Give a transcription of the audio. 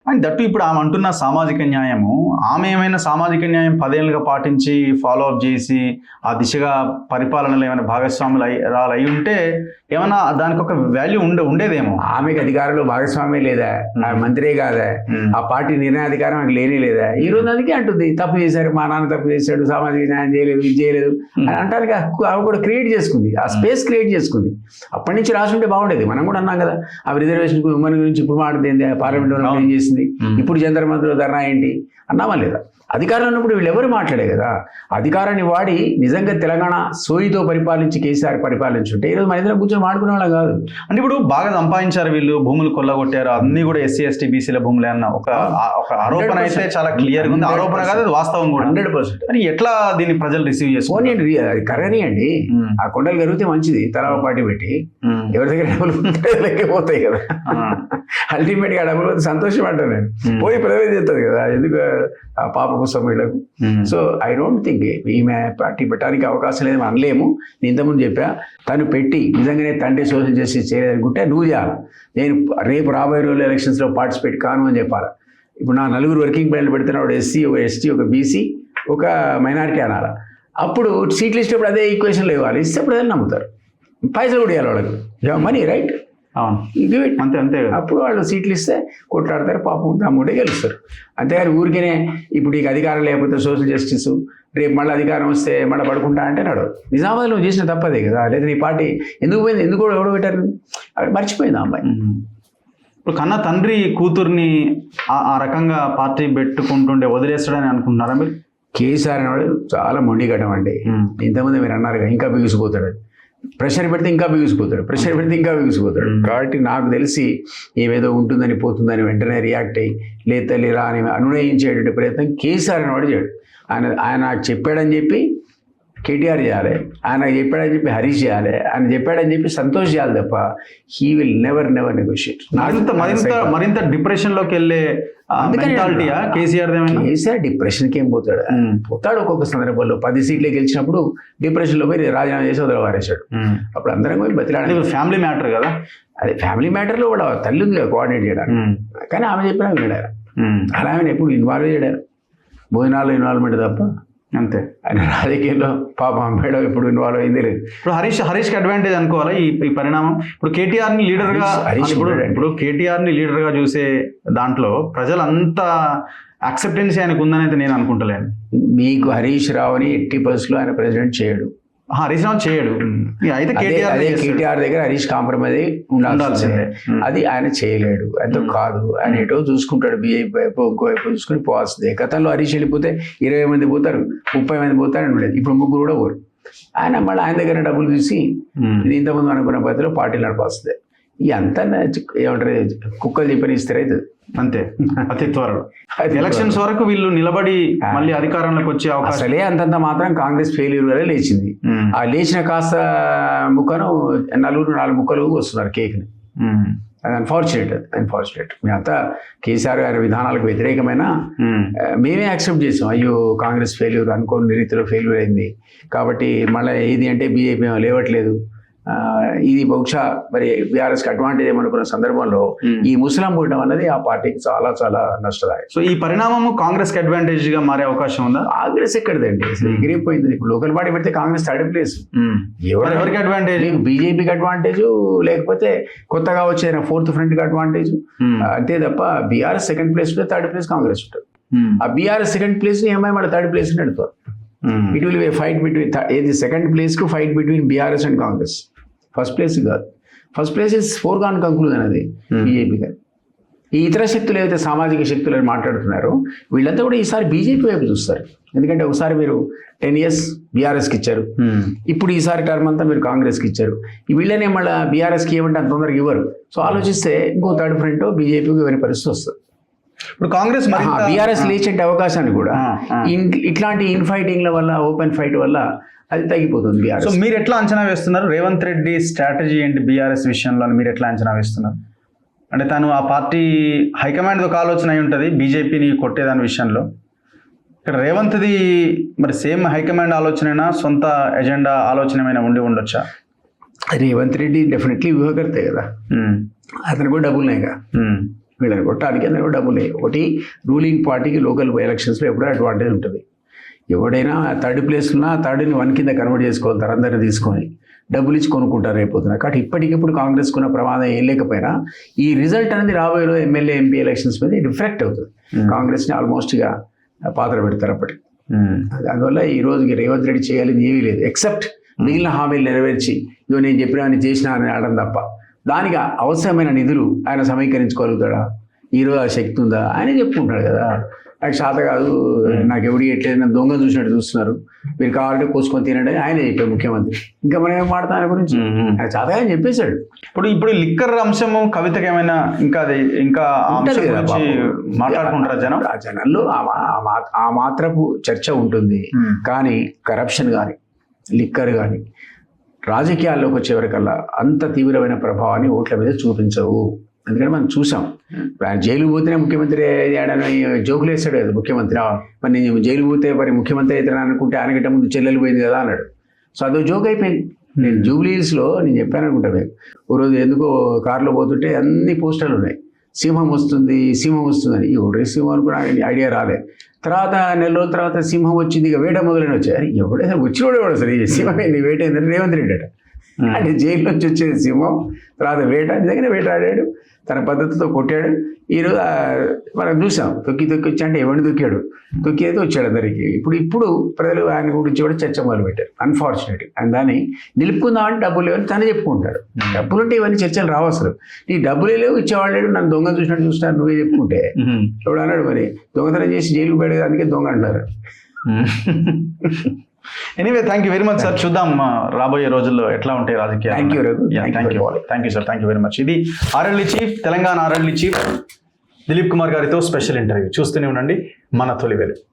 And that ఇప్పుడు ఆమె అంటున్న సామాజిక న్యాయము, ఆమె ఏమైనా సామాజిక న్యాయం 10 ఏళ్ళుగా పాటించి ఫాలో అప్ చేసి ఆ దిశగా పరిపాలనలో ఏమైనా భాగస్వాములు అయి ఉంటే ఏమైనా దానికి ఒక వాల్యూ ఉండేదేమో. ఆమెకి అధికారంలో భాగస్వామ్యం లేదా, ఆమె మంత్రే కాదా, ఆ పార్టీ నిర్ణయాధికారం ఆమెకు లేనే లేదా. ఈ రోజు అందుకే అంటుంది తప్పు చేశారు, మా నాన్న తప్పు చేశాడు, సామాజిక న్యాయం చేయలేదు, ఇది చేయలేదు అని అంటానికి ఆమె కూడా క్రియేట్ చేసుకుంది, ఆ స్పేస్ క్రియేట్ చేసుకుంది. అప్పటి నుంచి రాసుంటే బాగుండేది. మనం కూడా అన్నాం కదా, ఆ రిజర్వేషన్ ఉమెన్ గురించి ఇప్పుడు మాట్లాడింది, పార్లమెంట్లో ఏం చేసింది, ఇప్పుడు జంతర్ మంత్రిలో ధర్నా ఏంటి అన్నామా లేదా. అధికారంలో ఉన్నప్పుడు వీళ్ళు ఎవరు మాట్లాడే కదా. అధికారాన్ని వాడి నిజంగా తెలంగాణ సోయితో పరిపాలించి కేసీఆర్ పరిపాలించుంటే ఈరోజు మన ఇద్దరు కూర్చొని మాడుకునే వాళ్ళం కాదు. అంటే ఇప్పుడు బాగా సంపాదించారు వీళ్ళు, భూములు కొల్లగొట్టారు, అన్ని కూడా ఎస్సీ ఎస్టీ బీసీల భూములే అన్న ఒక ఆరోపణ అయితే చాలా క్లియర్ గా ఉంది. ఆరోపణ కాదు, అది వాస్తవం కూడా 100%. అని ఎట్లా దీన్ని ప్రజలు రిసీవ్ చేసుకోండి. కర్రని అండి, ఆ కొండలు కరిగితే మంచిది, తలవ పార్టీ పెట్టి ఎవరి దగ్గర డబ్బులు పోతాయి కదా. అల్టిమేట్ గా డబ్బులు పోతే సంతోషం అంటాను నేను, పోయి ప్రజలు చేస్తుంది కదా, ఎందుకు ఆ పాప కోసం వీళ్ళకు. సో ఐ డోంట్ థింక్ ఈమె పార్టీ పెట్టడానికి అవకాశం లేదు అనలేము. నేను ఇంతకుముందు చెప్పా, తను పెట్టి నిజంగానే తండ్రి సోషల్ జస్టిస్ చేయలేదనుకుంటే నువ్వు చేయాలి, నేను రేపు రాబోయే రోజులు ఎలక్షన్స్లో పార్టిసిపేట్ కాను అని చెప్పాలి. ఇప్పుడు నా 4 వర్కింగ్ ప్లాన్లు పెడుతున్నా, ఒక ఎస్సీ, ఒక ఎస్టీ, ఒక బీసీ, ఒక మైనారిటీ అనాలి. అప్పుడు సీట్లు ఇచ్చేటప్పుడు అదే ఈక్వేషన్లో ఇవ్వాలి, ఇస్తే అప్పుడు ఏదైనా నమ్ముతారు. పైసలు కూడా ఇవ్వాలి వాళ్ళకి, మనీ రైట్. అంతే అంతే. అప్పుడు వాళ్ళు సీట్లు ఇస్తే కొట్లాడతారు, పాపం తమ్ముడే గెలుస్తారు. అంతేగాని ఊరికేనే ఇప్పుడు నీకు అధికారం లేకపోతే సోషల్ జస్టిస్, రేపు మళ్ళీ అధికారం వస్తే మళ్ళీ పడుకుంటా అంటే నాడు. నిజామాబాద్ నువ్వు చేసిన తప్పదే కదా, లేదా నీ పార్టీ ఎందుకు పోయింది, ఎందుకు కూడా ఎవడో పెట్టారు, మర్చిపోయింది ఆ అమ్మాయి. ఇప్పుడు కన్నా తండ్రి కూతుర్ని ఆ రకంగా పార్టీ పెట్టుకుంటుండే వదిలేస్తాడని అనుకుంటున్నారా మీరు? కేసీఆర్ అనేవాడు చాలా మొండిగడ్డం అండి. ఇంతకుముందు మీరు అన్నారు ఇంకా బిగుసిపోతాడు, ప్రెషర్ పెడితే ఇంకా బిగుసిపోతాడు, ప్రెషర్ పెడితే ఇంకా బిగుసిపోతాడు. కాబట్టి నాకు తెలిసి ఏమేదో ఉంటుందని పోతుందని వెంటనే రియాక్ట్ అయ్యి లేదా లేరా అని అనునయించేటువంటి ప్రయత్నం కేసీఆర్ అనేవాడు చేయడు. ఆయన నాకు చెప్పాడని చెప్పి కేటీఆర్ చేయాలి, ఆయన చెప్పాడని చెప్పి హరీష్ చేయాలి, ఆయన చెప్పాడని చెప్పి సంతోష్ చేయాలి తప్ప హీ విల్ నెవర్ నెగోషియేట్. మరింత డిప్రెషన్ లోకి వెళ్ళే కేసీఆర్ డిప్రెషన్కి ఏం పోతాడు, పోతాడు ఒక్కొక్క సందర్భంలో. 10 సీట్లు గెలిచినప్పుడు డిప్రెషన్లో పోయి రాజీనామా చేసి వదిలేవారేశాడు. అప్పుడు అందరం పోయి బతిలాడు. ఫ్యామిలీ మ్యాటర్ కదా, అదే ఫ్యామిలీ మ్యాటర్లో కూడా తల్లి ఉంది కోఆర్డినేట్ చేయడానికి. కానీ ఆమె చెప్పినా వినారు, అలా ఆమెను ఎప్పుడు ఇన్వాల్వ్ చేయడారు, భోజనాల్లో ఇన్వాల్వ్మెంట్ తప్ప. అంతే. ఆయన రాజకీయాల్లో పాపం మేడం ఇప్పుడు ఇన్వాల్వ్ అయింది లేదు. ఇప్పుడు హరీష్కి అడ్వాంటేజ్ అనుకోవాలా ఈ పరిణామం? ఇప్పుడు కేటీఆర్ని లీడర్గా, ఇప్పుడు కేటీఆర్ని లీడర్గా చూసే దాంట్లో ప్రజలంతా యాక్సెప్టెన్స్ ఆయనకు ఉందని అయితే నేను అనుకుంటలేను. మీకు హరీష్ రావుని 80% ఆయన ప్రెసిడెంట్ చేయడు, హరీష్ రావు చేయడు. అయితే కేటీఆర్ దగ్గర హరీష్ కాంప్రమైజ్ ఉండాల్సిందే, అది ఆయన చేయలేడు. అయితే కాదు, ఆయన ఎటో చూసుకుంటాడు, బీజేపీ వైపు ఇంకో వైపు చూసుకుని పోవాల్సిందే. గతంలో హరీష్ వెళ్ళిపోతే 20 మంది పోతారు, 30 మంది పోతారు అని ఉండేది, ఇప్పుడు 3 కూడా పోరు. ఆయన మళ్ళీ ఆయన దగ్గర డబ్బులు తీసి ఇంతకుముందు అనుకున్న పద్ధతిలో పార్టీలు నడపాల్సిందే. ఈ అంతా ఏమంటారు, కుక్కలు చెప్పని ఇస్తారు అవుతుంది అంతే. అతి త్వరలో ఎలక్షన్స్ వరకు వీళ్ళు నిలబడి మళ్ళీ అధికారంలోకి వచ్చే అవకాశం. అసలే అంతంత మాత్రం కాంగ్రెస్ ఫెయిల్యూర్ వల్ల లేచింది. ఆ లేచిన కాస్త ముక్కను 4 ముక్కలు వస్తున్నారు కేక్ని. అది అన్ఫార్చునేట్. మేమంతా కేసీఆర్ గారి విధానాలకు వ్యతిరేకమైన మేమే యాక్సెప్ట్ చేసాం, అయ్యో కాంగ్రెస్ ఫెయిల్యూర్, అనుకోని రీతిలో ఫెయిల్యూర్ అయింది కాబట్టి మళ్ళీ ఏది అంటే బీజేపీ లేవట్లేదు, ఇది బహుశా మరి బీఆర్ఎస్కి అడ్వాంటేజ్ ఏమనుకున్న సందర్భంలో ఈ ముస్లిం పోవడం అనేది ఆ పార్టీకి చాలా చాలా నష్టదాయకం. సో ఈ పరిణామము కాంగ్రెస్కి అడ్వాంటేజ్ గా మారే అవకాశం ఉందా? కాంగ్రెస్ ఎక్కడదండి, అసలు ఎగిరిపోయింది. ఇప్పుడు లోకల్ పార్టీ పెడితే కాంగ్రెస్ 3rd ప్లేస్. ఎవరికి అడ్వాంటేజ్? మీకు బీజేపీకి అడ్వాంటేజ్, లేకపోతే కొత్తగా వచ్చిన 4th ఫ్రంట్కి అడ్వాంటేజ్, అంతే తప్ప బీఆర్ఎస్ 2nd ప్లేస్ ఉంటే 3rd ప్లేస్ కాంగ్రెస్ ఉంటుంది. ఆ బీఆర్ఎస్ 2nd ప్లేస్ ని ఏమై మళ్ళీ 3rd ప్లేస్ నడుపుతారు. It will be fight between, ఏది 2nd ప్లేస్ కు fight between BRS and Congress. First place కాదు, first place is foregone conclusion అది బీజేపీ గారు. ఈ ఇతర శక్తులు ఏవైతే సామాజిక శక్తులు అని మాట్లాడుతున్నారో వీళ్ళంతా కూడా ఈసారి బీజేపీ వైపు చూస్తారు. ఎందుకంటే ఒకసారి మీరు 10 years బీఆర్ఎస్కి ఇచ్చారు, ఇప్పుడు ఈసారి టర్మ్ అంతా మీరు కాంగ్రెస్కి ఇచ్చారు. వీళ్ళనే మళ్ళీ బీఆర్ఎస్కి ఏమంటే అంత తొందరగా ఇవ్వరు. సో ఆలోచిస్తే ఇంకో 3rd ఫ్రంట్ బీజేపీకి ఇవ్వని పరిస్థితి వస్తుంది. ఇప్పుడు కాంగ్రెస్ బీఆర్ఎస్ లేచే అవకాశాన్ని కూడా ఇట్లాంటి ఇన్ఫైటింగ్ల వల్ల, ఓపెన్ ఫైట్ వల్ల అది తగ్గిపోతుంది బీఆర్ఎస్. సో మీరు ఎట్లా అంచనా వేస్తున్నారు రేవంత్ రెడ్డి స్ట్రాటజీ ఏంటి బీఆర్ఎస్ విషయంలో? మీరు ఎట్లా అంచనా వేస్తున్నారు? అంటే తను ఆ పార్టీ హైకమాండ్ ఒక ఆలోచన అయి ఉంటుంది బీజేపీని కొట్టేదాని విషయంలో. ఇక్కడ రేవంత్ది మరి సేమ్ హైకమాండ్ ఆలోచనైనా సొంత ఎజెండా ఆలోచన ఏమైనా ఉండొచ్చా? రేవంత్ రెడ్డి డెఫినెట్లీ వ్యూహకర్తే కదా, అతను కూడా డబ్బులున్నాయిగా. వీళ్ళని కొట్టడానికి అందరూ డబ్బులే. ఒకటి రూలింగ్ పార్టీకి లోకల్ ఎలక్షన్స్లో ఎప్పుడూ అడ్వాంటేజ్ ఉంటుంది. ఎవడైనా థర్డ్ ప్లేస్ ఉన్నా థర్డ్ని 1 కింద కన్వర్ట్ చేసుకోగలుగుతారు, అందరిని తీసుకొని డబ్బులు ఇచ్చి కొనుక్కుంటారు రేపోతున్నా. కాబట్టి ఇప్పటికిప్పుడు కాంగ్రెస్కున్న ప్రమాదం ఏం లేకపోయినా ఈ రిజల్ట్ అనేది రాబోయే ఎమ్మెల్యే ఎంపీ ఎలక్షన్స్ మీద రిఫ్లెక్ట్ అవుతుంది. కాంగ్రెస్ని ఆల్మోస్ట్గా పాత్ర పెడతారు అప్పటికి. అందువల్ల ఈ రోజుకి రేవంత్ రెడ్డి చేయాలని ఏమీ లేదు, ఎక్సెప్ట్ మిగిలిన హామీలు నెరవేర్చి ఇదో నేను చెప్పినా చేసినా అని అనడం తప్ప. దానికి అవసరమైన నిధులు ఆయన సమీకరించుకోగలుగుతాడా? ఈరోజు ఆ శక్తి ఉందా? ఆయనే చెప్పుకుంటాడు కదా, నాకు శాత కాదు, నాకు ఎవడి ఎట్లేదు, నన్ను దొంగ చూసినట్టు చూస్తున్నారు, మీరు కావాలంటే కోసుకొని తినండి ఆయన చెప్పాడు ముఖ్యమంత్రి. ఇంకా మనం ఏం మాడతాం ఆయన గురించి? ఆయన శాతగా అని చెప్పేశాడు. ఇప్పుడు లిక్కర్ అంశము కవితకి ఏమైనా ఇంకా ఆ అంశం గురించి మాట్లాడుకుంటారా జనం? ఆ జనంలో ఆ మాత్రపు చర్చ ఉంటుంది. కానీ కరప్షన్ కానీ లిక్కర్ కానీ రాజకీయాల్లోకి వచ్చేవరకల్లా అంత తీవ్రమైన ప్రభావాన్ని ఓట్ల మీద చూపించవు. ఎందుకంటే మనం చూసాం, ఆయన జైలు పోతేనే ముఖ్యమంత్రి అయ్యాడని జోకులు వేస్తాడు కదా ముఖ్యమంత్రి. మరి నేను జైలు పోతే మరి ముఖ్యమంత్రి అవుతాను అనుకుంటే ఆయనకంటే ముందు చెల్లెలు పోయింది కదా అన్నాడు. సో అదో జోక్ అయిపోయింది. నేను జూబ్లీహిల్స్లో నేను చెప్పాను అనుకుంటా మీకు, ఓ రోజు ఎందుకో కారులో పోతుంటే అన్ని పోస్టర్లు ఉన్నాయి, సింహం వస్తుంది అని. ఎవడే సింహం అనుకున్నా ఐడియా రాలే. తర్వాత నెల రోజుల తర్వాత సింహం వచ్చింది, ఇక వేట మొదలైన వచ్చాయి. అరే ఎవడైనా వచ్చినోడేవాడు అసలు ఈ సింహం ఏంది, వేట ఏంటంటే రేవంత్ రెడ్డి అట. అంటే జైలు నుంచి వచ్చేది సింహం, తర్వాత వేట నిజంగానే వేటాడాడు, తన పద్ధతితో కొట్టాడు. ఈరోజు మనం చూసాం తొక్కి వచ్చి, అంటే ఎవరిని తొక్కాడు, తొక్కి అయితే వచ్చాడు అందరికి. ఇప్పుడు ప్రజలు ఆయన గురించి కూడా చర్చ మొదలుపెట్టారు అన్ఫార్చునేట్. అండ్ దాన్ని నిలుపుకుందామంటే డబ్బులు లేవని తనే చెప్పుకుంటాడు. డబ్బులు ఉంటే ఇవన్నీ చర్చలు రావు అసలు. నీ డబ్బులే లేవు, ఇచ్చేవాళ్ళు లేడు, నన్ను దొంగ చూసినట్టు చూస్తాను నువ్వే చెప్పుకుంటే ఎవడు అన్నాడు? మరి దొంగతనం చేసి జైలుకు పోయాడు, అందుకే దొంగ అంటారు. Anyway thank you very much sir. చూద్దాం రాబోయే రోజుల్లో ఎట్లా ఉంటాయి రాజకీయాలు. Thank you very much. ఇది RLD chief, Telangana RLD chief Dilip Kumar గారితో స్పెషల్ ఇంటర్వ్యూ. చూస్తూనే ఉండండి మన తొలి వెలుగు.